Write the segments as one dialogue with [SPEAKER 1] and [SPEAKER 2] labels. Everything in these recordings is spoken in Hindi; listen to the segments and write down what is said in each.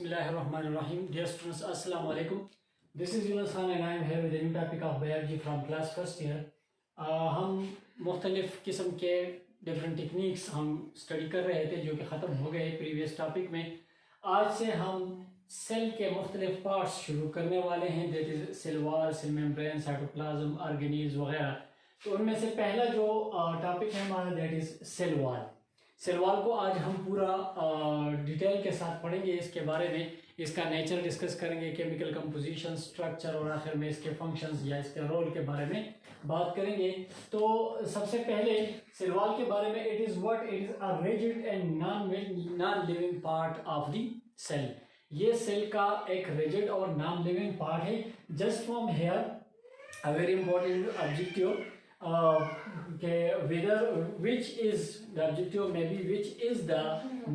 [SPEAKER 1] Bismillahirrahmanirrahim. Dear students, Assalamu alaikum. This is Yunus Khan and I am here with a new topic of biology from class first year. हम मुख्तलिफ़ किस्म के डिफरेंट टेक्निक्स हम स्टडी कर रहे थे जो कि ख़त्म हो गए प्रीवियस टॉपिक में। आज से हम सेल के मुख्तलिफ पार्ट्स शुरू करने वाले हैं, that is cell wall, cell membrane, cytoplasm, organelles वगैरह। तो उनमें से पहला जो टॉपिक है हमारा that is cell wall. Cell wall को आज हम पूरा डिटेल के साथ पढ़ेंगे, इसके बारे में, इसका नेचर डिस्कस करेंगे, केमिकल कंपोजिशन, स्ट्रक्चर और आखिर में इसके फंक्शंस या इसके रोल के बारे में बात करेंगे। तो सबसे पहले सेल वॉल के बारे में, it is a rigid and non living part of the cell. ये सेल का एक रिजिड और नॉन लिविंग पार्ट है। Just from here a very important objective which is the objective maybe which is the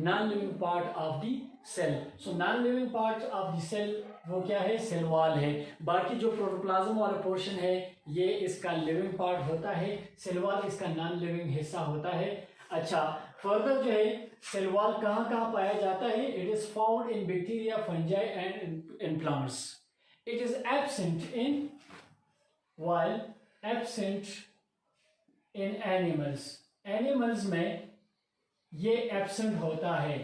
[SPEAKER 1] non-living part of the cell. So non-living part of the cell वो क्या है? सेल वॉल है। बाकी जो प्रोटोप्लाज्म वाला पोर्शन है ये इसका लिविंग पार्ट होता है, सेल वॉल इसका नॉन लिविंग हिस्सा होता है। अच्छा, फर्दर जो है सेल वॉल कहाँ कहाँ पाया जाता है? It is found in bacteria, fungi and in plants. It is absent in while absent in animals में ये एब्सेंट होता है।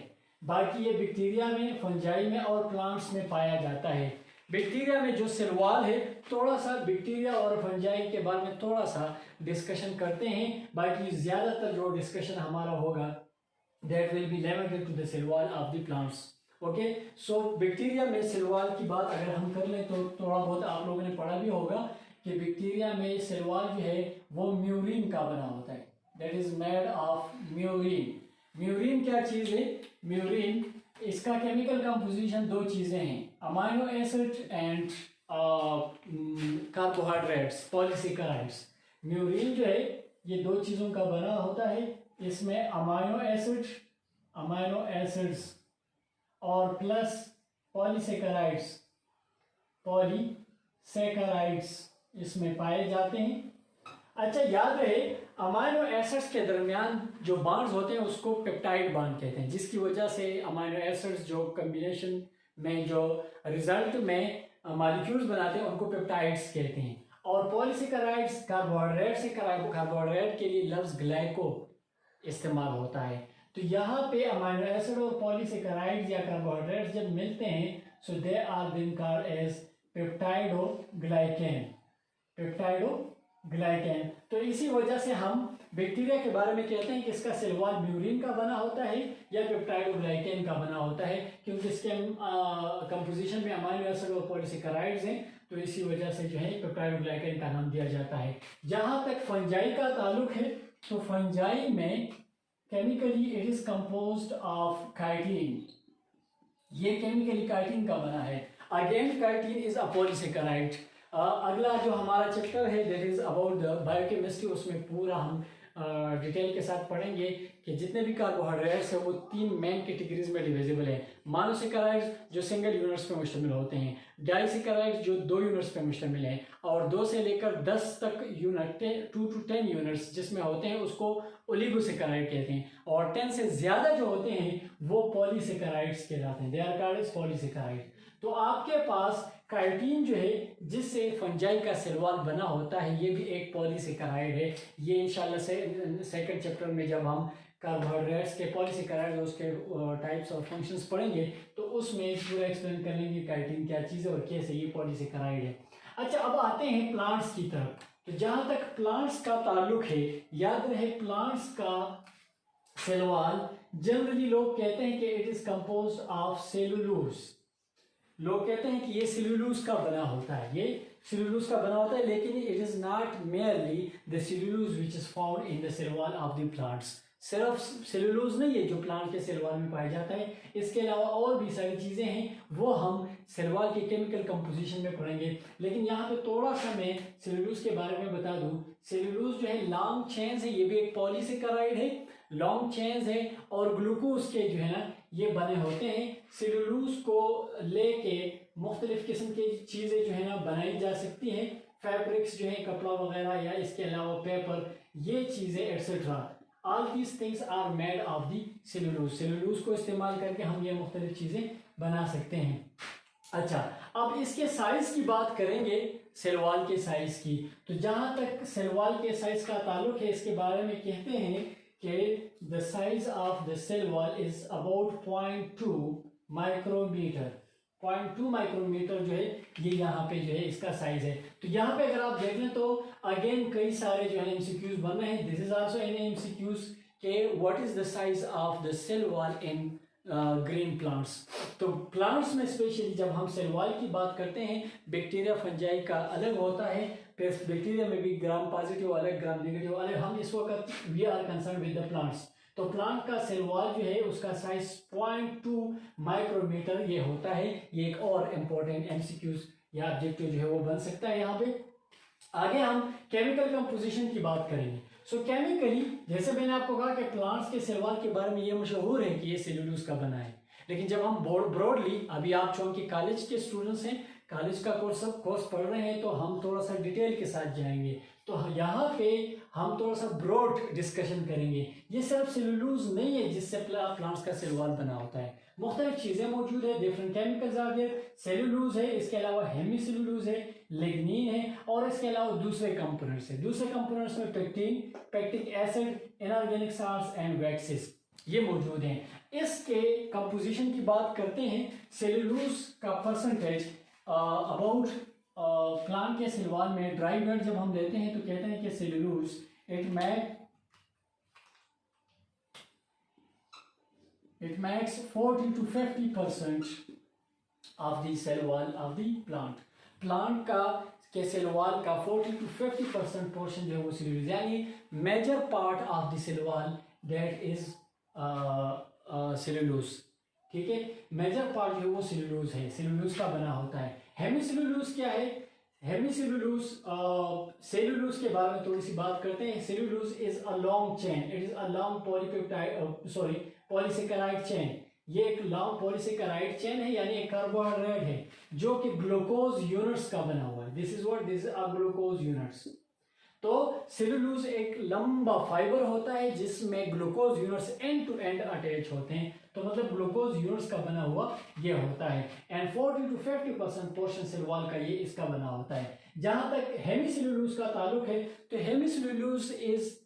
[SPEAKER 1] बाकी ये बैक्टीरिया में, फंजाई में और प्लांट्स में पाया जाता है। बैक्टीरिया में जो सेल वॉल है, थोड़ा सा बैक्टीरिया और फंजाई के बारे में थोड़ा सा डिस्कशन करते हैं। बाकी ज़्यादातर जो डिस्कशन हमारा होगा that will be limited to the cell wall of the plants. Okay, so bacteria में सेल वॉल की बात अगर हम कर लें तो थोड़ा बहुत आप लोगों ने पढ़ा भी होगा कि बैक्टीरिया में सेल वॉल जो है वो म्यूरिन का बना होता है, that is made of murein. Murein क्या चीज़ है? म्यूरिन, इसका केमिकल कंपोजिशन दो चीज़ें हैं, amino acid and carbohydrates, polysaccharides. Murein जो है ये दो चीज़ों का बना होता है। इसमें अमाइनो एसिड्स और प्लस पॉलीसेकेराइड्स इसमें पाए जाते हैं। अच्छा, याद रहे अमाइनो एसिड्स के दरमियान जो बॉन्ड्स होते हैं उसको पेप्टाइड बॉन्ड कहते हैं, जिसकी वजह से अमाइनो एसिड्स जो कम्बिनेशन में जो रिजल्ट में मॉलिक्यूल्स बनाते हैं उनको पेप्टाइड्स कहते हैं। और पॉलीसेकेराइड्स कार्बोहाइड्रेट से, कार्बोहाइड्रेट के लिए लफ्ज़ ग्लाइको इस्तेमाल होता है। तो यहाँ पे अमाइनो एसिड और पॉलीसेकेराइड्स या कार्बोहाइड्रेट्स जब मिलते हैं so they are been called as peptidoglycan. तो इसी वजह से हम बैक्टीरिया के बारे में कहते हैं कि इसका सेल वॉल म्यूरिन का बना होता है या पेप्टाइडोग्लाइकेन का बना होता है, क्योंकि इसके कंपोजिशन में अमाइनो एसिड और पॉलीसेकेराइड्स हैं। तो इसी वजह से जो है पेप्टाइडोग्लाइकेन का नाम दिया जाता है। जहाँ तक फंजाई का ताल्लुक है तो फंजाई में chemically it is composed of chitin. ये केमिकली काइटिन का बना है। Again chitin is a polysaccharide. अगला जो हमारा चैप्टर है that is about the biochemistry, उसमें पूरा हम डिटेल के साथ पढ़ेंगे कि जितने भी कार्बोहाइड्रेट्स हैं वो तीन मेन कैटेगरीज में डिविजिबल है। मोनोसेकेराइड्स जो सिंगल यूनिट्स पे मुश्तमिल होते हैं, डाइसेकेराइड्स जो 2 यूनिट्स पे मुश्तमिल हैं, और 2 से लेकर 10 तक यूनिट, 2 to 10 यूनिट्स जिसमें होते हैं उसको ओलिगोसेकेराइड कहते हैं, और 10 से ज़्यादा जो होते हैं वो पॉलीसेकेराइड्स कहलाते हैं, they are called as polysaccharide. तो आपके पास काइटिन जो है जिससे फंजाई का सेल वॉल बना होता है ये भी एक पॉलीसेकेराइड है। ये इंशाल्लाह से सेकंड चैप्टर में जब हम कार्बोहाइड्रेट्स के पॉलीसेकेराइड उसके टाइप्स और फंक्शंस पढ़ेंगे तो उसमें पूरा एक्सप्लेन कर लेंगे काइटिन क्या चीज़ है और कैसे ये पॉलीसेकेराइड है। अच्छा, अब आते हैं प्लांट्स की तरफ। तो जहाँ तक प्लांट्स का ताल्लुक है, याद रहे प्लांट्स का सेल वॉल जनरली लोग कहते हैं कि it is composed of cellulose. लोग कहते हैं कि ये सेलुलोज का बना होता है, ये सेलुलोज का बना होता है, लेकिन it is not merely the cellulose which is found in the cell wall of the plants. सिर्फ सेलुलोज नहीं है जो प्लांट के सेल वॉल में पाया जाता है, इसके अलावा और भी सारी चीज़ें हैं वो हम सेल वॉल के केमिकल कंपोजिशन में पढ़ेंगे। लेकिन यहाँ पे थोड़ा सा मैं सेलुलोज के बारे में बता दूँ। सेलुलोज जो है लॉन्ग चेन्स है, ये भी एक पॉलीसेकेराइड है, लॉन्ग चेन्स है, और ग्लूकोज के जो है ना ये बने होते हैं। सेलुलोज को लेके मुख्तलिफ किस्म की चीज़ें जो है ना बनाई जा सकती हैं, फैब्रिक्स जो है कपड़ा वगैरह, या इसके अलावा पेपर, ये चीज़ें etcetera. All these things are made of the cellulose. Cellulose को इस्तेमाल करके हम ये मुख्तलिफ चीज़ें बना सकते हैं। अच्छा, अब इसके साइज की बात करेंगे, सेल वॉल के साइज की। तो जहां तक सेल वॉल के साइज का ताल्लुक है, इसके बारे में कहते हैं कि the size of the cell wall is about 0.2 micrometre. 0.2 micrometre जो है ये यहाँ पे जो है इसका साइज है। तो यहाँ पे अगर आप देख लें तो अगेन कई सारे जो है एमसीक्यूज बन रहे हैं। This is also an MCQs के what is the size of the cell wall in green plants. तो प्लांट्स में स्पेशली जब हम सेल वॉल की बात करते हैं, बैक्टीरिया फंजाई का अलग होता है, फिर बैक्टीरिया में भी ग्राम पॉजिटिव अलग, ग्राम नेगेटिव अलग। हम इस वक्त we are concern with the plants. तो प्लांट का सेल वॉल जो है उसका साइज 0.2 माइक्रोमीटर ये होता है। ये एक और इम्पोर्टेंट एमसीक्यूज या ऑब्जेक्टिव जो है वो बन सकता है यहाँ पे। आगे हम केमिकल कंपोजिशन की बात करेंगे। सो केमिकली जैसे मैंने आपको कहा कि प्लांट्स के सेल वॉल के बारे में ये मशहूर है कि ये सेल्यूलोज का बना है, लेकिन जब हम ब्रॉडली, अभी आप चूंकि कॉलेज के स्टूडेंट्स हैं, कॉलेज का कोर्स पढ़ रहे हैं, तो हम थोड़ा सा डिटेल के साथ जाएंगे। तो यहाँ पे हम थोड़ा सा ब्रॉड डिस्कशन करेंगे। ये सिर्फ सेल्यूलोज नहीं है जिससे प्लांट्स का सेल वॉल बना होता है, मुख्तलिफ चीज़ें मौजूद है, different chemicals are there. Cellulose है, इसके अलावा हेमी सेल्यूलोज है, लिग्निन है, और इसके अलावा दूसरे कंपोनेंट्स है। दूसरे कंपोनेंट्स में pectin, pectic acid, inorganic salts and waxes ये मौजूद हैं। इसके कंपोजिशन की बात करते हैं। सेल्यूलोज का परसेंटेज अबाउट प्लांट के सेल वॉल में ड्राई वेट जब हम लेते हैं तो कहते हैं कि cellulose it makes 40 to 50% of the cell wall of the plant। Plant का के सेल वॉल का 40 to 50% पोर्शन जो है वो सेल्यूलोज, यानी major part of the cell wall that is cellulose. ठीक है, मेजर पार्ट जो है वो सेल्यूलोज है, सेल्यूलोज का बना होता है। हेमी सेल्यूलोज क्या है? हेमी सेल्यूलोज, सेल्यूलोज के बारे में थोड़ी सी बात करते हैं। Cellulose is a long chain, it is a long polypeptide polysaccharide chain. ये एक लॉन्ग पॉलीसेकेराइड चेन है, यानी एक कार्बोहाइड्रेट है जो कि ग्लूकोज यूनिट्स का बना हुआ है। This is a glucose units. तो सेल्यूलोज एक लंबा फाइबर होता है जिसमें glucose units end to end attach होते हैं, तो मतलब ग्लूकोज यूनिट्स का बना हुआ ये होता है। And 40 to 50% portion cell wall का ये इसका बना होता है। जहां तक हेमी सेल्यूलोज का ताल्लुक है, तो hemicellulose is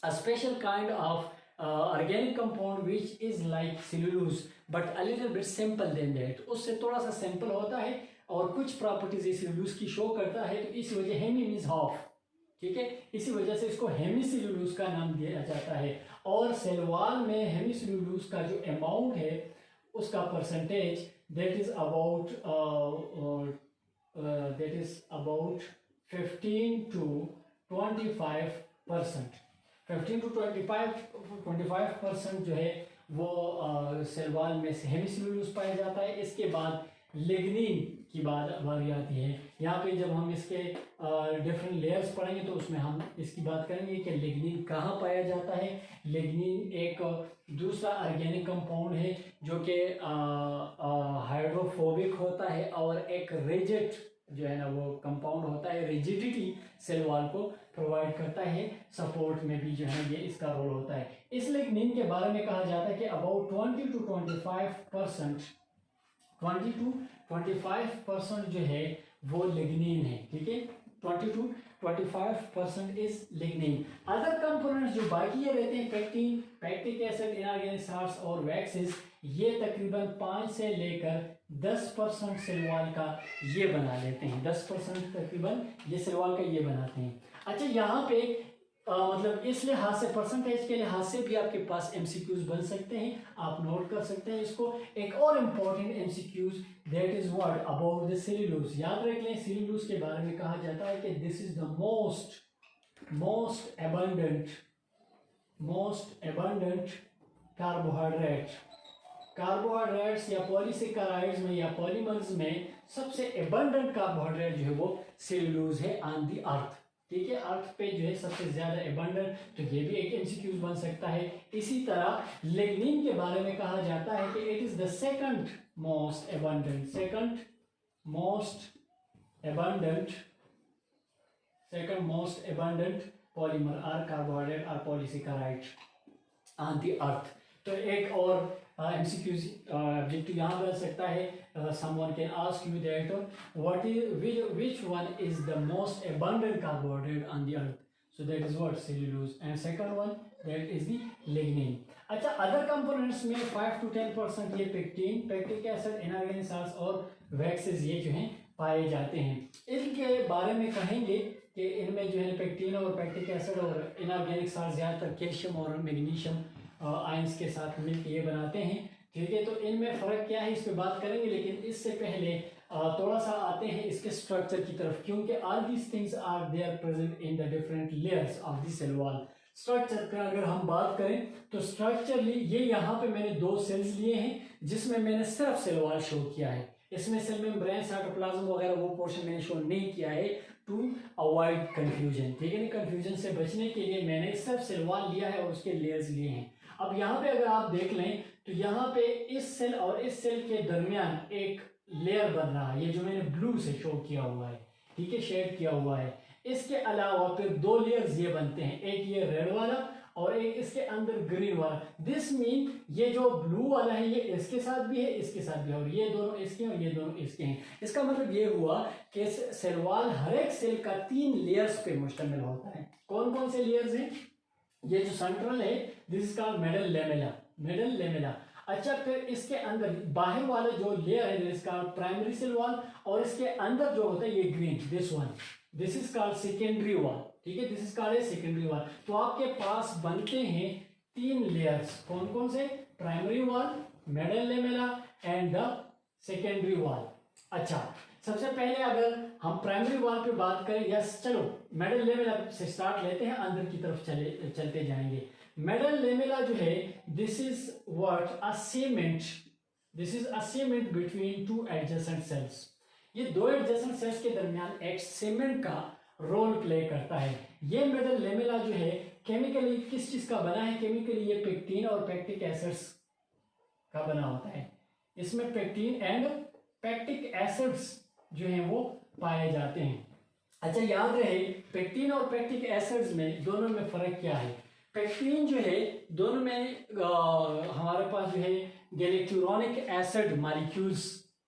[SPEAKER 1] a special kind of organic compound which is like cellulose but a little bit simple than that. उससे थोड़ा सा सिंपल होता है और कुछ प्रॉपर्टीज सेल्यूलोज की शो करता है, तो इस वजह हेमी मीन्स हाफ। ठीक है, इसी वजह से इसको हेमी सेल्यूलोज का नाम दिया जाता है। और सेल वॉल में हेमी सेल्यूलोज का जो अमाउंट है उसका percentage that is about 15 to 25%। 15 to 25% जो है वो सेल वॉल में से हेमी सेल्यूलोज पाया जाता है। इसके बाद लिग्निन की बारी आती है। यहाँ पे जब हम इसके डिफरेंट लेयर्स पढ़ेंगे तो उसमें हम इसकी बात करेंगे कि लिग्निन कहाँ पाया जाता है। लिग्निन एक दूसरा ऑर्गेनिक कंपाउंड है जो कि हाइड्रोफोबिक होता है और एक रिजिड जो है ना वो कंपाउंड होता है, रिजिडिटी सेल वॉल को प्रोवाइड करता है, सपोर्ट में भी जो है ये इसका रोल होता है। इस लिग्निन के बारे में कहा जाता है कि अबाउट 20 to 25% जो है वो लिग्निन है। ठीक है, 20 to 25% is lignin. Other components जो बाकी ये रहते हैं, pectin, pectic acid, inorganic salts और वैक्सेस, ये तकरीबन 5 से लेकर 10% सेल वॉल का ये बना लेते हैं। 10% तकरीबन ये सेल वॉल का ये बनाते हैं। अच्छा, यहाँ पे मतलब इस लिहाज से, परसेंटेज के लिहाज से भी आपके पास एमसीक्यूज बन सकते हैं, आप नोट कर सकते हैं इसको। एक और important MCQs that is what about the cellulose. याद रख लें, सेल्यूलोज के बारे में कहा जाता है कि this is the most abundant carbohydrates या पॉलीसेकेराइड्स में या पॉलीमर्स में सबसे एबंडेंट कार्बोहाइड्रेट जो है वो सेल्यूलोज है ऑन द अर्थ। ठीक है, अर्थ पे जो है सबसे ज्यादा एबंडेंट, तो ये भी एक एमसीक्यूज बन सकता है। इसी तरह लिग्निन के बारे में कहा जाता है कि it is the second most abundant polymer और कार्बोहाइड्रेट और पॉलीसेकेराइड ऑन द अर्थ। तो एक और MCQs ऑब्जेक्टिव यहाँ बन सकता है. Someone can ask you that which one is the most abundant carbohydrate on the earth. So that is what cellulose, and second one that is the lignin. अच्छा, अदर कंपोनेंट्स में 5 to 10% ये pectin, pectic acid, inorganic salts और वैक्सेस ये जो हैं पाए जाते हैं. इनके बारे में कहेंगे कि इनमें जो है पेक्टिन और पैक्टिक एसिड और इनऑर्गेनिक साल्ट ज़्यादातर कैल्शियम और मैग्नीशियम आयंस के साथ मिलकर ये बनाते हैं. ठीक है, तो इनमें फ़र्क क्या है इस पर बात करेंगे, लेकिन इससे पहले थोड़ा सा आते हैं इसके स्ट्रक्चर की तरफ, क्योंकि all these things are there present in the different layers of the cell wall. Structure का अगर हम बात करें तो स्ट्रक्चरली ये यहाँ पे मैंने 2 सेल्स लिए हैं जिसमें मैंने सिर्फ सेल वॉल शो किया है. इसमें सेल मेम्ब्रेन, साइटोप्लाज्म वगैरह वो पोर्शन मैंने शो नहीं किया है टू अवॉइड कंफ्यूजन. ठीक है, कंफ्यूजन से बचने के लिए मैंने सिर्फ सेल वॉल लिया है और उसके लेयर्स लिए हैं. अब यहाँ पे अगर आप देख लें तो यहाँ पे इस सेल और इस सेल के दरमियान एक लेयर बन रहा है, ये जो मैंने ब्लू से शो किया हुआ है. ठीक है, शेड किया हुआ है. इसके अलावा फिर 2 लेयर्स ये बनते हैं, एक ये रेड वाला और एक इसके अंदर ग्रीन वाला. दिस मीन ये जो ब्लू वाला है ये इसके साथ भी है, इसके साथ भी है, और ये दोनों इसके हैं और ये दोनों इसके हैं. इसका मतलब ये हुआ कि सेल वॉल हर एक सेल का 3 लेयर्स पे मुश्तमिल होता है. कौन कौन से लेयर्स हैं? ये जो सेंट्रल है this is called middle lamella, middle lamella. अच्छा, फिर इसके अंदर बाहर वाला जो लेयर है this is called primary cell wall, और इसके अंदर जो होता है ये green, this one, this is called secondary wall. ठीक है, this is called secondary wall. तो आपके पास बनते हैं 3 लेयर्स. कौन कौन से? Primary wall, middle lamella and the secondary wall. अच्छा, सबसे पहले अगर हम प्राइमरी वॉल पे बात करें, यस चलो मिडल लेमेला से स्टार्ट लेते हैं, अंदर की तरफ चलते जाएंगे. मिडल लेमेला जो है this is what a cement, this is a cement between 2 adjacent sales. ये 2 एडजेसेंट सेल्स के दरमियान एक सीमेंट का रोल प्ले करता है. ये मिडल लेमेला जो है केमिकली किस चीज का बना है? केमिकली ये पेक्टिन और पैक्टिक एसिड्स का बना होता है. इसमें पेक्टिन एंड पैक्टिक एसिड्स जो हैं वो पाए जाते हैं. अच्छा, याद रहे पेक्टिन और पैक्टिक एसिड्स में दोनों में फर्क क्या है? पेक्टिन जो है दोनों में हमारे पास जो है गैलेक्टुरोनिक एसिड मॉलिक्यूल्स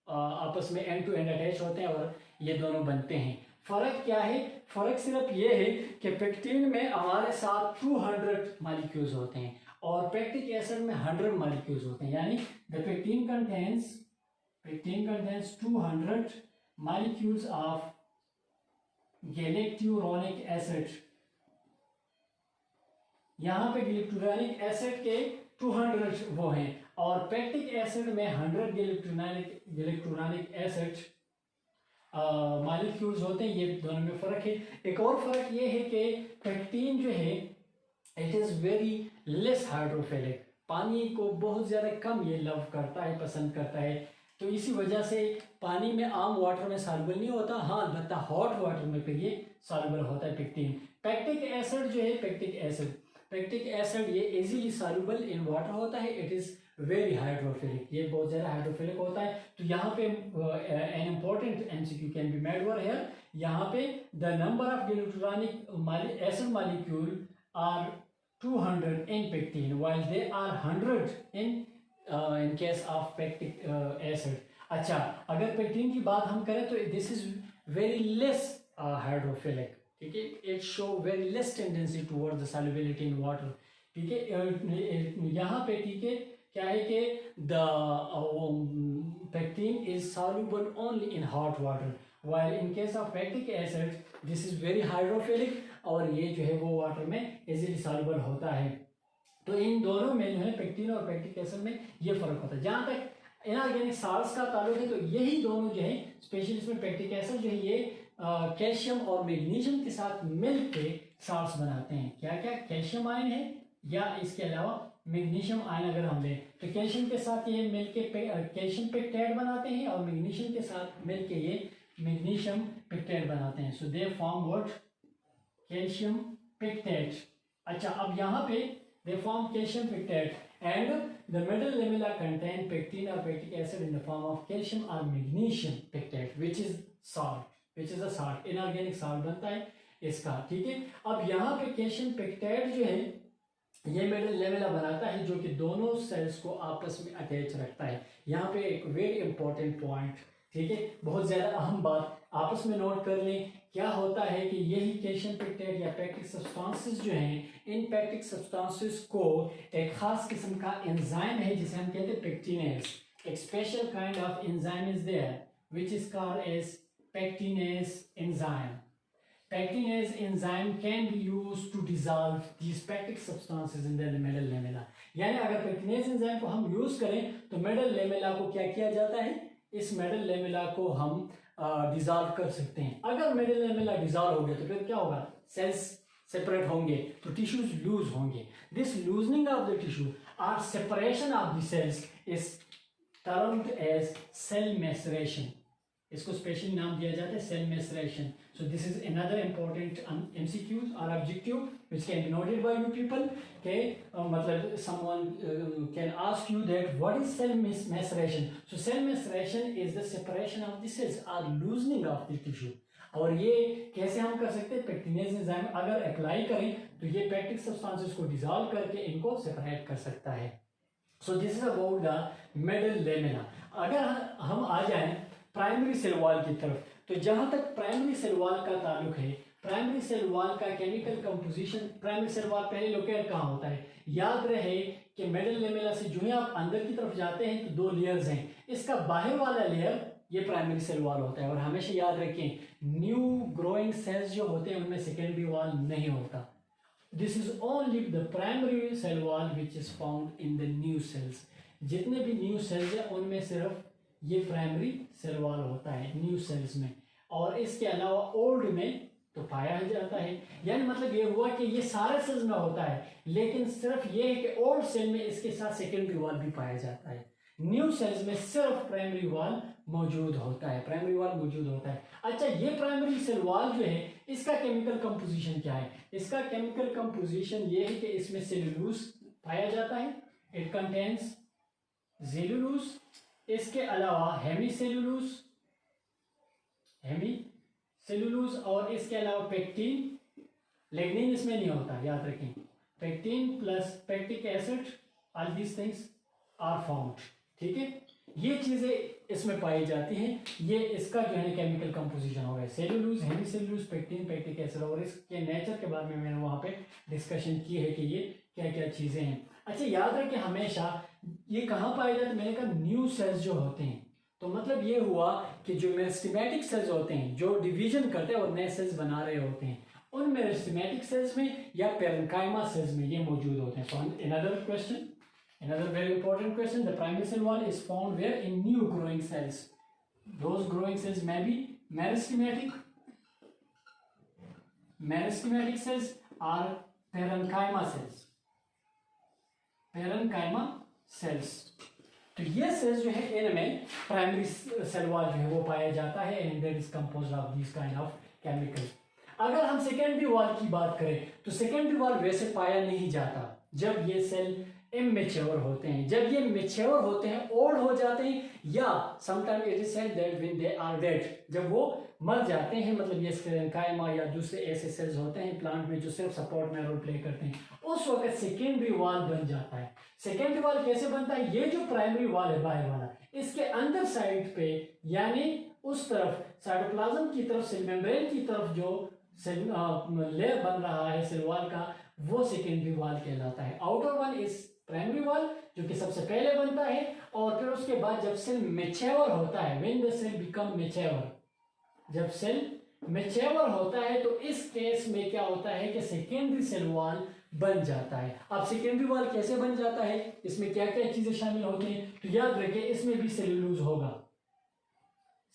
[SPEAKER 1] आपस में एंड टू एंड अटैच होते हैं और ये दोनों बनते हैं. फर्क क्या है? फर्क सिर्फ ये है कि पेक्टिन में हमारे साथ 200 मॉलिक्यूल्स होते हैं और पैक्टिक एसिड में 100 मॉलिक्यूल्स होते हैं. यानी the pectin contains 200 molecules of galacturonic acid. यहाँ पे गैलेक्टुरोनिक एसिड के 200 वो हैं और पैक्टिक एसिड में 100 गैलेक्टुरोनिक एसिड मॉलिक्यूल्स होते हैं. ये दोनों में फर्क है. एक और फर्क ये है कि पेक्टिन जो है it is very less hydrophilic, पानी को बहुत ज्यादा कम ये लव करता है, पसंद करता है. तो इसी वजह से पानी में आम वाटर में सॉल्युबल नहीं होता. हाँ, अलबत्ता हॉट वाटर में फिर ये सॉल्युबल होता है पेक्टिन. पैक्टिक एसिड जो है पैक्टिक एसिड ये इजीली सॉल्युबल इन वाटर होता है. इट इज वेरी हाइड्रोफिलिक, ये बहुत ज़्यादा हाइड्रोफिलिक होता है. तो यहाँ पे an important MCQ can be made over here. यहाँ पे the number of galacturonic acid molecule are 200 in pectin while they are 100 in case of pectic acid. अच्छा, अगर पेक्टिन की बात हम करें तो this is very less hydrophilic. ठीक है, it show very less tendency towards the solubility in water. ठीक है, यहाँ पे ठीक है क्या है कि the pectin is soluble only in hot water while in case of pectic acid this is very hydrophilic और ये जो है वो वाटर में इजीली सॉल्युबल होता है. तो इन दोनों में जो है पेक्टिन और पैक्टिक एसिड में ये फर्क होता है. जहाँ तक इनऑर्गेनिक साल्ट्स का ताल्लुक है तो यही दोनों जो है स्पेशली इसमें पैक्टिक एसिड जो है ये कैल्शियम और मैग्नीशियम के साथ मिलकर साल्ट्स बनाते हैं. क्या क्या? कैल्शियम आयन है या इसके अलावा मैग्नीशियम आयन अगर हम लें तो कैल्शियम के साथ ये मिलकर कैल्शियम पेक्टाइड बनाते हैं और मैग्नीशियम के साथ मिलकर ये मैग्नीशियम पेक्टाइड बनाते हैं. So they form what? Calcium पेक्टाइड. अच्छा, अब यहाँ पे they form calcium pectate and the middle lamella contain pectin or pectic acid in the form of calcium or magnesium pectate which is a salt, inorganic salt बनता है इसका. ठीक है, अब यहाँ पे कैल्शियम पेक्टाइड जो है ये मिडल लेमेला बनाता है जो कि दोनों सेल्स को आपस में अटैच रखता है। यहाँ पे एक वेरी इंपॉर्टेंट पॉइंट, ठीक है, बहुत ज़्यादा अहम बात आपस में नोट कर लें। क्या होता है कि यही कैल्शियम पेक्टेट या पैक्टिक सब्सटेंसेस जो हैं, इन पैक्टिक सब्सटेंसेस को एक खास किस्म का एंजाइम है जिसे हम कहते हैं पेक्टिनेज। एक special kind of enzyme is there which is called as pectinase enzyme. Pectinase enzyme can be used to dissolve these pectic substances in the middle lamella। यानी अगर पेक्टिनेज एंजाइम को हम यूज करें तो मिडल लेमेला को क्या किया जाता है, इस मिडल लेमेला को हम डिजॉल्व कर सकते हैं। अगर मिडल लेमेला डिजॉल्व हो गया तो फिर क्या होगा, सेल्स सेपरेट होंगे तो टिश्यूज लूज होंगे। This loosening of the tissue और separation of the cells is termed as cell maceration. इसको स्पेशली नाम दिया जाता है cell maceration. So this is another important MCQs or objective which can be noted by you people. Okay, मतलब someone can ask you that what is cell maceration? So cell maceration is the separation of the cells or loosening of the tissue। और ये कैसे हम कर सकते हैं, पेक्टिनेज एंजाइम अगर अप्लाई करें तो ये पैक्टिक सब्सटेंसेस को डिसॉल्व करके इनको सेपरेट कर सकता है। So this is about the middle lamella. अगर हम आ जाएं प्राइमरी सेल वॉल की तरफ, तो जहां तक प्राइमरी सेल वॉल का ताल्लुक है, प्राइमरी सेल वॉल का chemical composition, primary cell wall पहले लोकेट कहाँ होता है, याद रहे कि मिडल लेमेला से जो ही आप अंदर की तरफ जाते हैं तो दो लेयर्स हैं। इसका बाहर वाला लेयर ये प्राइमरी सेल वॉल होता है। और हमेशा याद रखें न्यू ग्रोइंग सेल्स जो होते हैं उनमें सेकेंडरी वॉल नहीं होता। This is only the primary cell wall which is found in the new cells. जितने भी न्यू सेल्स हैं उनमें सिर्फ ये प्राइमरी सेल वॉल होता है न्यू सेल्स में, और इसके अलावा ओल्ड में तो पाया जाता है। यानी मतलब ये हुआ कि ये सारे सेल्स में होता है, लेकिन सिर्फ ये है कि ओल्ड सेल में इसके साथ सेकेंडरी वॉल भी पाया जाता है। न्यू सेल्स में सिर्फ प्राइमरी वॉल मौजूद होता है, प्राइमरी वॉल मौजूद होता है। अच्छा, ये प्राइमरी सेल वॉल जो है इसका केमिकल कंपोजिशन क्या है? इसका केमिकल कंपोजिशन ये है कि इसमें सेलुलोज पाया जाता है, इट कंटेन्स सेलुलोज। इसके अलावा हेमीसेलुलोज और इसके अलावा पेक्टिन, लिग्निन इसमें नहीं होता, याद रखें। Pectin plus pectic acid, all these things are found, ठीक है। ये चीजें इसमें पाई जाती हैं। ये इसका जो है केमिकल कंपोजिशन हो गया, cellulose, hemicellulose, pectin, pectic acid. और इसके नेचर के बारे में मैंने वहां पे डिस्कशन की है कि ये क्या क्या चीजें हैं। अच्छा, याद रखें हमेशा ये कहाँ पाए जाते हैं, मैंने कहा न्यू सेल्स जो होते हैं। तो मतलब ये हुआ कि जो मेरिस्टेमेटिक सेल्स होते हैं जो डिवीजन करते हैं और नए सेल्स बना रहे होते हैं, उन मेरिस्टेमेटिक सेल्स में या पेरेन्काइमा सेल्स में ये मौजूद होते हैं। So another very important question, the primary cell wall is found where in new growing cells. Those growing cells may be meristematic cells or parenchyma cells। तो ये सेल्स जो है इनमें प्राइमरी सेल वॉल जो है वो पाया जाता है, and that is composed of this kind of chemicals. अगर हम सेकेंडरी वॉल की बात करें तो सेकेंडरी वॉल वैसे पाया नहीं जाता जब ये सेल इमेच्योर होते हैं। जब ये मेच्योर होते हैं, ओल्ड हो जाते हैं, या sometime it is said that when they are dead, जब वो मर जाते हैं, मतलब ये पेरेन्काइमा या दूसरे ऐसे सेल्स होते हैं प्लांट में जो सिर्फ सपोर्ट में रोल प्ले करते हैं, उस वक्त सेकेंडरी वॉल बन जाता है। सेकेंडरी वॉल कैसे बनता है? ये जो प्राइमरी वॉल है बाहर वाला, इसके अंदर साइड पे यानी उस तरफ साइटोप्लाज्म की तरफ, सेल मेम्ब्रेन की तरफ जो लेयर बन रहा है सेल वॉल का, वो सेकेंडरी वॉल कहलाता है। Outer one is primary wall जो कि सबसे पहले बनता है, और फिर उसके बाद जब सेल मैच्योर होता है, when the cell become mature, जब सेल मैच्योर होता है तो इस केस में क्या होता है कि सेकेंडरी सेल वॉल बन जाता है। अब सेकेंडरी वॉल कैसे बन जाता है, इसमें क्या क्या चीजें शामिल होती हैं, तो याद रखिए इसमें भी सेलुलोज होगा,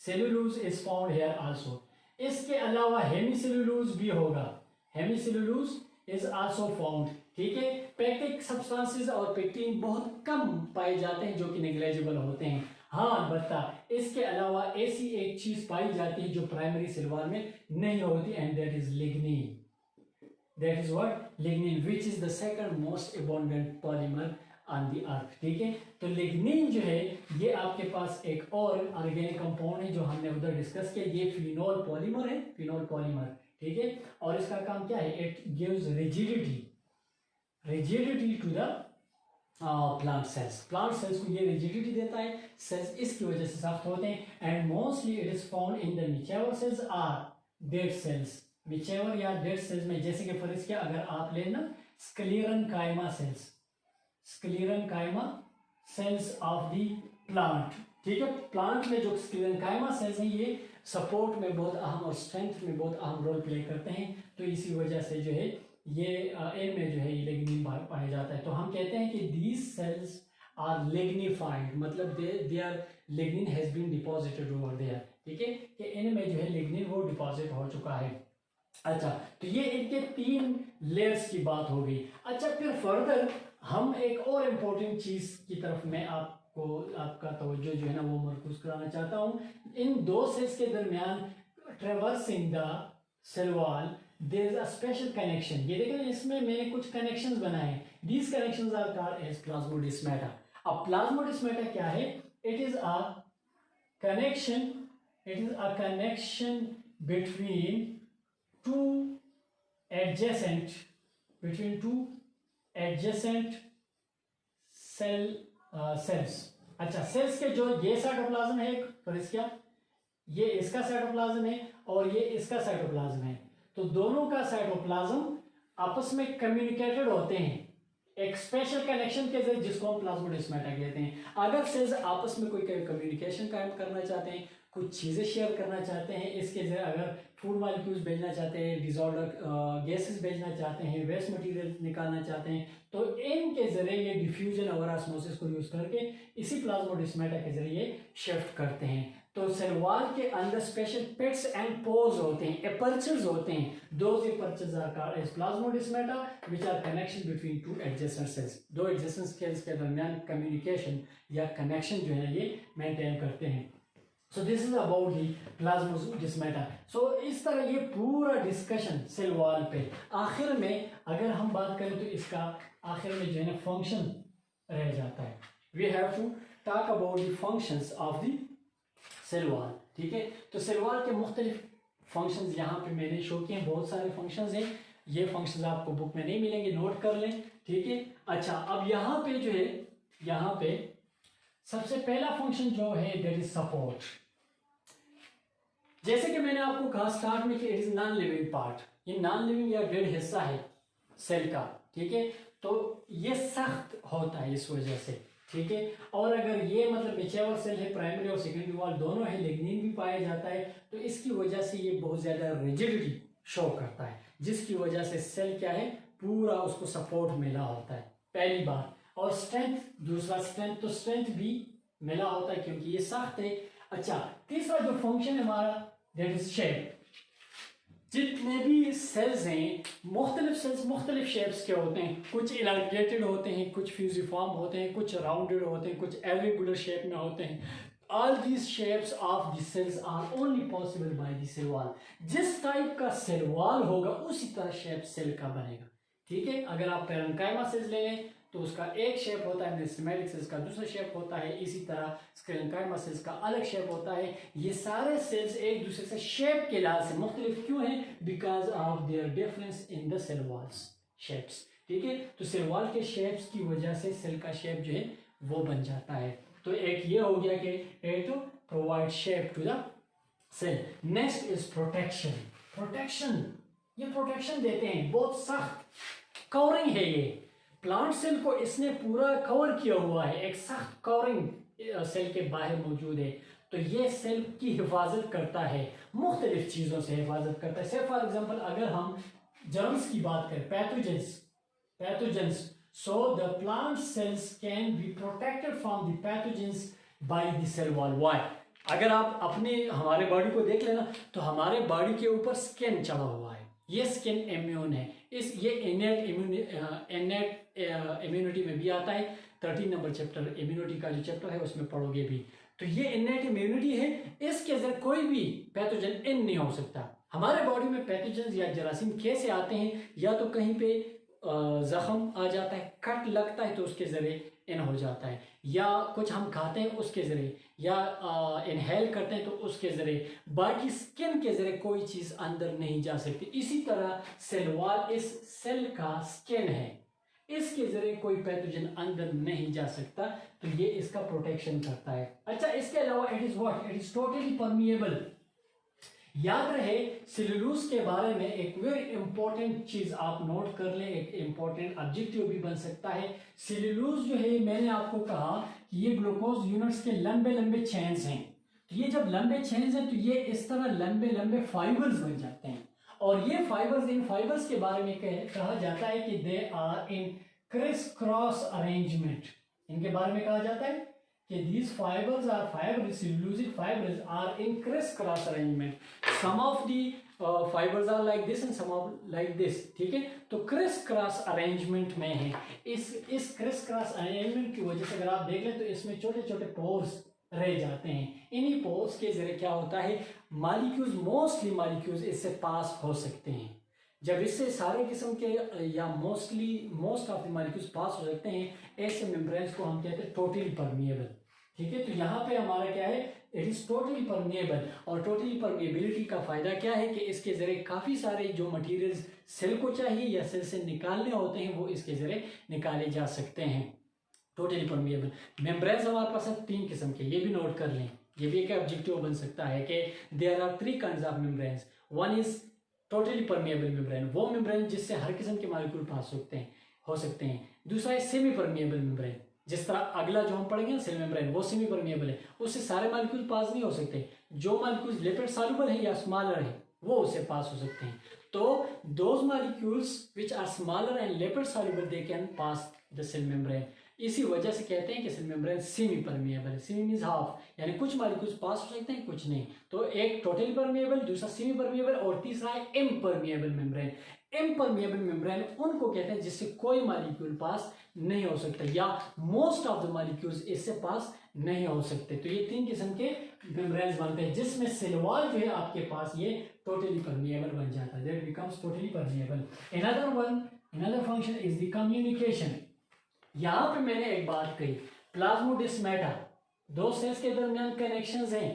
[SPEAKER 1] cellulose is found here also. इसके अलावा हेमीसेलुलोज भी होगा, हेमीसेलुलोज इज आल्सो फाउंड, ठीक है। पेक्टिक सब्सटेंसेस और पेक्टिन बहुत कम पाए जाते हैं जो कि नेग्लिजिबल होते हैं। हाँ बता, इसके अलावा ऐसी एक चीज पाई जाती है जो प्राइमरी सेल वॉल में नहीं होती, and that is lignin. That is what? Lignin, which is the second most abundant polymer on the earth, ठीक है। तो लिग्निन जो है ये आपके पास एक और ऑर्गेनिक कंपाउंड है जो हमने उधर डिस्कस किया, ये फिनोल पॉलीमर है, फिनोल पॉलीमर, ठीक है। और इसका काम क्या है? It gives rigidity, rigidity to the plant cells. Plant cells को ये रिजिडिटी देता है, सेल्स इसकी वजह से सख्त होते हैं। And mostly it is found in the mature cells are dead cells. Mature या डेड सेल्स में जैसे कि फर्ज किया अगर आप लेना sclerenchyma cells, sclerenchyma cells of the plant, ठीक है। प्लांट में जो स्क्लेरेन्काइमा सेल्स हैं ये सपोर्ट में बहुत अहम और स्ट्रेंथ में बहुत अहम रोल प्ले करते हैं। तो इसी वजह से जो है ये इनमें जो है ये लिग्निन पाया जाता है। तो हम कहते हैं कि दीज सेल्स आर लिग्निफाइड, मतलब they are lignin has been deposited over there, ठीक है, कि इनमें जो है लिग्निन वो डिपॉजिट हो चुका है। अच्छा, तो ये इनके 3 लेयर्स की बात हो गई। अच्छा, फिर फर्दर हम एक और इम्पोर्टेंट चीज की तरफ मैं आपका तवज्जो जो है ना वो मरकूज कराना चाहता हूँ। इन 2 सेल्स के दरमियान traversing the cell wall there is a special connection. ये देखें इसमें मैंने कुछ कनेक्शंस बनाए हैं। These connections are called as plasmodesmata. अब प्लाज्मोडेस्माटा क्या है? It is a connection between two adjacent cells। अच्छा, सेल्स के जो ये साइटोप्लाज्म है एक, और इसका ये इसका साइटोप्लाज्म है और ये इसका साइटोप्लाज्म है। तो दोनों का साइटोप्लाज्म आपस में कम्युनिकेटेड होते हैं एक स्पेशल कनेक्शन के जरिए, जिसको हम प्लाज्मोडेस्माटा कहते हैं। अगर सेल्स आपस में कोई कम्युनिकेशन कायम करना चाहते हैं, कुछ चीज़ें शेयर करना चाहते हैं, इसके जरिए अगर फूड मॉलिक्यूल्स भेजना चाहते हैं, डिजॉल्व गैसेस भेजना चाहते हैं, वेस्ट मटेरियल निकालना चाहते हैं, तो इनके जरिए ये डिफ्यूजन और ऑस्मोसिस को यूज करके इसी प्लाज्मोडेस्माटा के जरिए शिफ्ट करते हैं। तो सेल वॉल के अंदर स्पेशल पिट्स एंड पोर्स होते हैं, एपर्चर्स होते हैं। Those apertures are called as plasmodesmata which are connection between 2 adjacent cells. 2 adjacent cells के दरमियान कम्युनिकेशन या कनेक्शन जो है ये मेंटेन करते हैं। So this is about the plasmodesmata. So इस तरह ये पूरा डिस्कशन सेल वॉल पे। आखिर में अगर हम बात करें तो इसका आखिर में जो है ना फंक्शन रह जाता है। We have to talk about the functions of the cell wall, ठीक है। तो सेल वॉल के मुख्तलिफ फंक्शंस यहाँ पे मैंने शो किए हैं, बहुत सारे फंक्शंस हैं। ये फंक्शंस आपको बुक में नहीं मिलेंगे, नोट कर लें, ठीक है। अच्छा, अब यहाँ पे जो है, यहाँ पे सबसे पहला फंक्शन जो है दैट इज सपोर्ट। जैसे कि मैंने आपको कहा स्टार्ट में कि it is non living part, ये नॉन लिविंग या डेड हिस्सा है सेल का, ठीक है। तो ये सख्त होता है इस वजह से, ठीक है। और अगर ये मतलब मिचेवर सेल है, प्राइमरी और सेकेंडरी वॉल दोनों है, लिग्निन भी पाया जाता है, तो इसकी वजह से ये बहुत ज्यादा रिजिडिटी शो करता है, जिसकी वजह से सेल क्या है पूरा उसको सपोर्ट मिला होता है, पहली बात। और स्ट्रेंथ, दूसरा स्ट्रेंथ, तो स्ट्रेंथ भी मिला होता है क्योंकि ये सख्त है। अच्छा, तीसरा जो फंक्शन है हमारा दैट इज शेप। जितने भी सेल्स हैं, मुख्तलिफ सेल्स मुख्तलिफ शेप्स के होते हैं, कुछ इलांगेटेड होते हैं, कुछ फ्यूजिफॉर्म होते हैं, कुछ राउंडेड होते हैं, कुछ एरेगुलर शेप में होते हैं। All these shapes of the cells are only possible by the cell wall. जिस टाइप का सेल वॉल होगा उसी तरह शेप सेल का बनेगा, ठीक है। अगर आप पैरेन्काइमा सेल्स ले लें तो उसका एक शेप होता है, मेरिस्टेमेटिक सेल्स का दूसरा शेप होता है, इसी तरह स्क्लेरेन्काइमा सेल्स का अलग शेप होता है। ये सारे सेल्स एक दूसरे से शेप के लिहाज से मुख्तलिफ क्यों हैं? Because of their difference in the cell walls shapes, ठीक है। तो सेल वॉल के शेप्स की वजह से सेल का शेप जो है वो बन जाता है। तो एक ये हो गया कि it provide shape to the cell. Next is protection. Protection, ये प्रोटेक्शन देते हैं, बहुत सख्त कवरिंग है ये। प्लांट सेल को इसने पूरा कवर किया हुआ है, एक सख्त कवरिंग सेल के बाहर मौजूद है। तो ये सेल की हिफाजत करता है, मुख्तलिफ चीज़ों से हिफाजत करता है। से फॉर एग्जांपल अगर हम जर्म्स की बात करें, pathogens, so the plant cells can be protected from the pathogens by the cell wall. Why? अगर आप अपने हमारे बॉडी को देख लेना तो हमारे बॉडी के ऊपर स्किन चढ़ा हुआ है, ये स्किन इम्यून है। ये इनेट इम्यूनिटी में भी आता है, 13 नंबर चैप्टर इम्यूनिटी का जो चैप्टर है उसमें पढ़ोगे भी। तो ये इनेट इम्यूनिटी है, इसके अंदर कोई भी पैथोजन इन नहीं हो सकता। हमारे बॉडी में पैथोजन या जरासीम कैसे आते हैं? या तो कहीं पे जख्म आ जाता है, कट लगता है तो उसके जरिए इन हो जाता है, या कुछ हम खाते हैं उसके जरिए, या इनहेल करते हैं तो उसके जरिए, बाकी स्किन के जरिए कोई चीज अंदर नहीं जा सकती। इसी तरह सेल वॉल इस सेल का स्किन है, इसके जरिए कोई पैथोजन अंदर नहीं जा सकता, तो ये इसका प्रोटेक्शन करता है। अच्छा, इसके अलावा it is what, it is totally permeable. याद रहे सेलुलोज के बारे में एक वेरी इंपॉर्टेंट चीज आप नोट कर ले, एक इंपॉर्टेंट ऑब्जेक्टिव भी बन सकता है। सेलुलोज जो है, मैंने आपको कहा कि ये ग्लूकोज यूनिट्स के लंबे लंबे चेन्स हैं। तो ये जब लंबे चेन्स हैं तो ये इस तरह लंबे लंबे फाइबर्स बन जाते हैं, और ये फाइबर्स, इन फाइबर्स के बारे में कहा जाता है कि they are in criss cross arrangement. इनके बारे में कहा जाता है कि these fibers are fibers, cellulosic fibers are in criss-cross arrangement. Some of the fibers are like this and some of like this, ठीक है। तो criss-cross arrangement में है। इस criss-cross arrangement की वजह से अगर आप देख लें तो इसमें छोटे छोटे पोर्स रह जाते हैं। इन्हीं पोर्स के जरिए क्या होता है, मॉलिक्यूल्स, मोस्टली मॉलिक्यूल्स इससे पास हो सकते हैं। जब इससे सारे किस्म के या मोस्ट ऑफ द मॉलिक्यूल्स पास हो सकते हैं, ऐसे मेम्ब्रेन्स को हम कहते हैं टोटली परमिएबल। ठीक है, तो यहाँ पे हमारा क्या है, इट इज टोटली परमिएबल। और टोटली परमिएबिलिटी का फायदा क्या है कि इसके जरिए काफी सारे जो मटेरियल्स सेल को चाहिए या सेल से निकालने होते हैं वो इसके जरिए निकाले जा सकते हैं। टोटली परमिएबल मेम्ब्रेन्स हमारे पास है 3 किस्म के, ये भी नोट कर लें, ये भी एक ऑब्जेक्टिव बन सकता है कि there are 3 kinds of membranes. One is totally permeable membrane, वो मेम्ब्रेन जिससे हर किस्म के मॉलिक्यूल पास हो सकते हैं। दूसरा है सेमी परमिएबल मेम्ब्रेन, जिस तरह अगला जो हम पढ़ेंगे सेल मेम्ब्रेन, वो सेमी परमिएबल है, उससे सारे मॉलिक्यूल पास नहीं हो सकते। जो मॉलिक्यूल्स लिपिड सॉल्युबल है या स्मॉलर है वो उससे पास हो सकते हैं। तो those molecules which are smaller and lipid soluble they can pass the cell membrane. इसी वजह से कहते हैं कि सेल मेम्ब्रेन सेमी परमिएबल है। सेमी मींस हाफ, यानी कुछ मॉलिक्यूल्स पास हो सकते हैं, कुछ नहीं। तो एक टोटली परमिएबल, दूसरा सेमी परमिएबल, और तीसरा है इम्परमिएबल मेम्ब्रेन। इम्परमिएबल मेम्ब्रेन उनको कहते हैं जिससे कोई मॉलिक्यूल पास नहीं हो सकता या मोस्ट ऑफ द मॉलिक्यूल्स इससे पास नहीं हो सकते। तो ये 3 किस्म के मेम्ब्रेन्स बनते हैं, जिसमें सेल वॉल जो है आपके पास ये टोटली परमिएबल बन जाता है, that becomes totally permeable. Another function is the communication. यहाँ पे मैंने एक बात कही, प्लाज्मोडेस्माटा, 2 सेल्स के दरमियान कनेक्शंस हैं,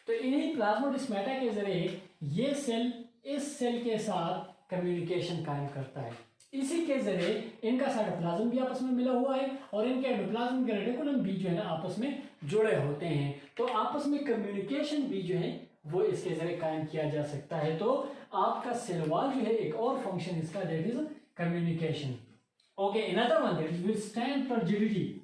[SPEAKER 1] तो इन्हीं प्लाज्मोडेस्माटा के जरिए ये सेल इस सेल के साथ कम्युनिकेशन कायम करता है। इसी के जरिए इनका साइटोप्लाज्म भी आपस में मिला हुआ है और इनके एंडोप्लाज्म के रेटिकुलम भी जो है ना आपस में जुड़े होते हैं। तो आपस में कम्युनिकेशन भी जो है वो इसके जरिए कायम किया जा सकता है। तो आपका सेल वॉल जो है एक और फंक्शन इसका, that is communication. Okay, another one that is withstand turgidity.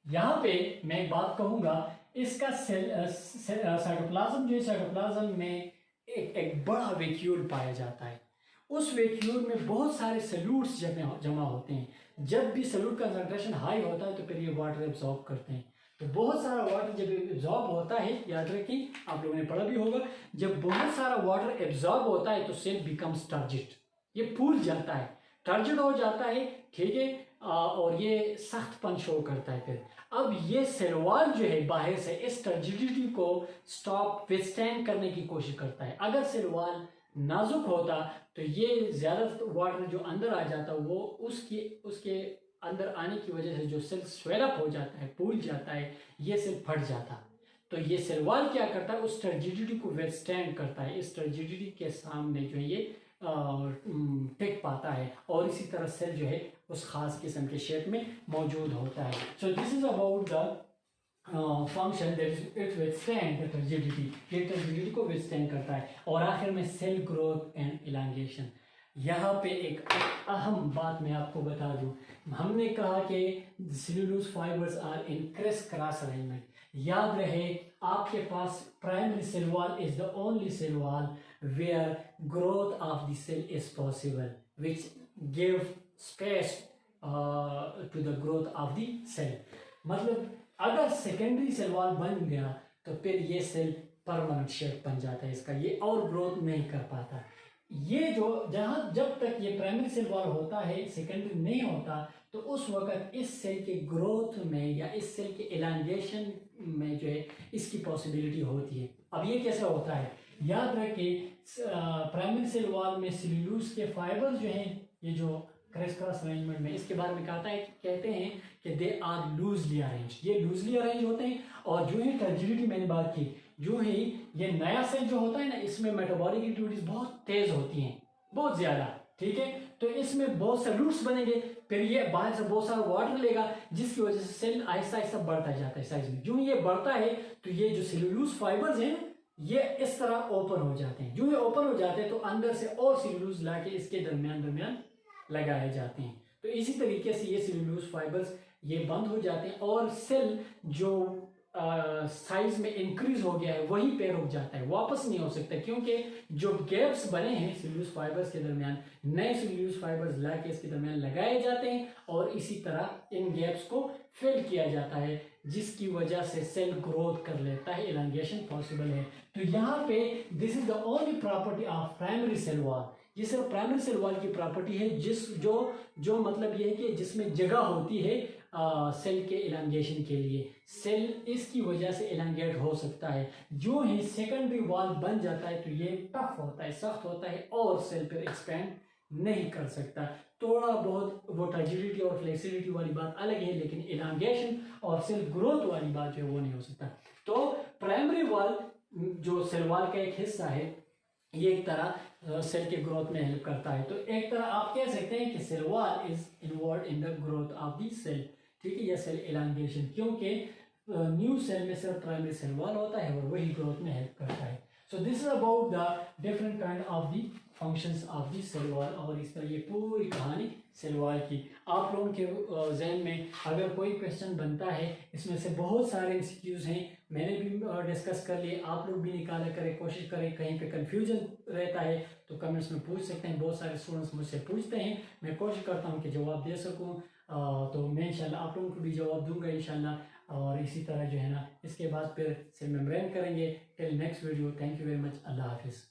[SPEAKER 1] यहाँ पे मैं एक बात कहूंगा, इसका साइटोप्लाज्म जो है, साइटोप्लाज्म में एक बड़ा वैक्यूल पाया जाता है। उस वैक्यूल में बहुत सारे सल्यूट्स जमा होते हैं। जब भी सल्यूट कंसंट्रेशन हाई होता है तो फिर ये वाटर एब्जॉर्ब करते हैं। तो बहुत सारा वाटर जब एब्जॉर्ब होता है, याद रखिए आप लोगों ने पढ़ा भी होगा, जब बहुत सारा वाटर एब्जॉर्ब होता है तो सेल बिकम्स टर्जिड, ये फूल जाता है, टर्जिड हो जाता है, ठीक है, और ये सख्तपन शो करता है। फिर अब ये सेल वॉल जो है बाहर से इस टर्जिडिटी को स्टॉप विथस्टैंड करने की कोशिश करता है। अगर सेल वॉल नाजुक होता तो ये ज्यादा वाटर जो अंदर आ जाता वो उसके अंदर आने की वजह से जो सेल स्वेलअप हो जाता है, फूल जाता है, ये सेल फट जाता। तो ये सेल वॉल क्या करता है, उस टर्जिडिटी को विथस्टैंड करता है, इस टर्जिडिटी के सामने जो है ये टिक पाता है, और इसी तरह सेल जो है उस खास किस्म के शेप में मौजूद होता है। So this is about the function that is it withstand the turgidity, ये टर्जिडिटी को विथस्टैंड करता है। और आखिर में सेल ग्रोथ एंड इलांगेशन। यहाँ पे एक अहम बात मैं आपको बता दूं, हमने कहा कि cellulose fibres are in criss cross arrangement. याद रहे आपके पास primary cell wall is the only cell wall where growth of the cell is possible, which give space to the growth of the cell। मतलब अगर सेकेंडरी सेल वॉल बन गया तो फिर ये सेल परमानेंट शेप बन जाता है इसका, ये और ग्रोथ नहीं कर पाता। ये जो जब तक ये प्राइमरी सेल वॉल होता है, सेकेंडरी नहीं होता, तो उस वक्त इस सेल के ग्रोथ में या इस सेल के एलांगेशन में जो है इसकी पॉसिबिलिटी होती है। अब ये कैसे होता है, याद रखिए प्राइमरी सेल वॉल में सेलुलोज के फाइबर्स जो हैं, ये जो क्रिस क्रॉस अरेंजमेंट में, इसके बारे में कहते हैं कि दे आर लूजली अरेंज, ये लूजली अरेंज होते हैं। और जो है टर्जिडिटी मैंने बात की, जो है ये नया सेल जो होता है ना, इसमें मेटाबॉलिक एक्टिविटीज बहुत तेज होती हैं, बहुत ज्यादा, ठीक है। तो इसमें बहुत से रूट्स बनेंगे, फिर ये बाहर से बहुत सारा वाटर लेगा, जिसकी वजह से सेल आहिस्ता आहिस्ता बढ़ता जाता है साइज में। जो ये बढ़ता है तो ये जो सेल्यूलोज फाइबर्स हैं ये इस तरह ओपन हो जाते हैं। जो ये ओपन हो जाते हैं तो अंदर से और सेल्यूलोज लाके इसके दरमियान लगाए जाते हैं। तो इसी तरीके से ये सेल्यूलोज फाइबर्स ये बंद हो जाते हैं और सेल जो साइज में इंक्रीज हो गया है वहीं पे रुक जाता है, वापस नहीं हो सकता, क्योंकि जो गैप्स बने हैं सेल्यूलोज फाइबर्स के दरमियान, नए सेल्यूलोज फाइबर्स लाके इसके दरमियान लगाए जाते हैं और इसी तरह इन गैप्स को फिल किया जाता है, जिसकी वजह से सेल ग्रोथ कर लेता है, इलांगेशन पॉसिबल है। तो यहाँ पे this is the only property of primary cell wall. ये सिर्फ प्राइमरी सेल वॉल की प्रॉपर्टी है, जो मतलब ये है कि जिसमें जगह होती है सेल के इलांगेशन के लिए, सेल इसकी वजह से इलांगेट हो सकता है। जो ही सेकेंडरी वॉल बन जाता है तो ये टफ होता है, सख्त होता है और सेल पर एक्सपेंड नहीं कर सकता। थोड़ा बहुत वो टर्जिडिटी और फ्लेक्सिबिलिटी वाली बात अलग है, लेकिन इलांगेशन और सेल ग्रोथ वाली बात जो है वो नहीं हो सकता। तो प्राइमरी वॉल जो सेल वॉल का एक हिस्सा है, ये एक तरह सेल के ग्रोथ में हेल्प करता है। तो एक तरह आप कह सकते हैं कि cell wall is involve in the growth of the cell, ठीक है, या सेल इलांगेशन, क्योंकि न्यू सेल में सिर्फ प्राइमरी सेल वॉल होता है और वही ग्रोथ में हेल्प करता है। So this is about the different kind of the functions of the cell wall. और इस तरह ये पूरी कहानी सेल वॉल की। आप लोगों के जहन में अगर कोई क्वेश्चन बनता है, इसमें से बहुत सारे एमसीक्यूज हैं, मैंने भी डिस्कस कर लिए, आप लोग भी निकाला करें, कोशिश करें, कहीं पे कंफ्यूजन रहता है तो कमेंट्स में पूछ सकते हैं। बहुत सारे स्टूडेंट्स मुझसे पूछते हैं, मैं कोशिश करता हूँ कि जवाब दे सकूँ। तो मैं इंशाल्लाह आप लोगों को भी जवाब दूंगा इंशाल्लाह। और इसी तरह जो है ना, इसके बाद फिर सेल मेम्ब्रेन करेंगे। Till next video, thank you very much, अल्लाह हाफिज़।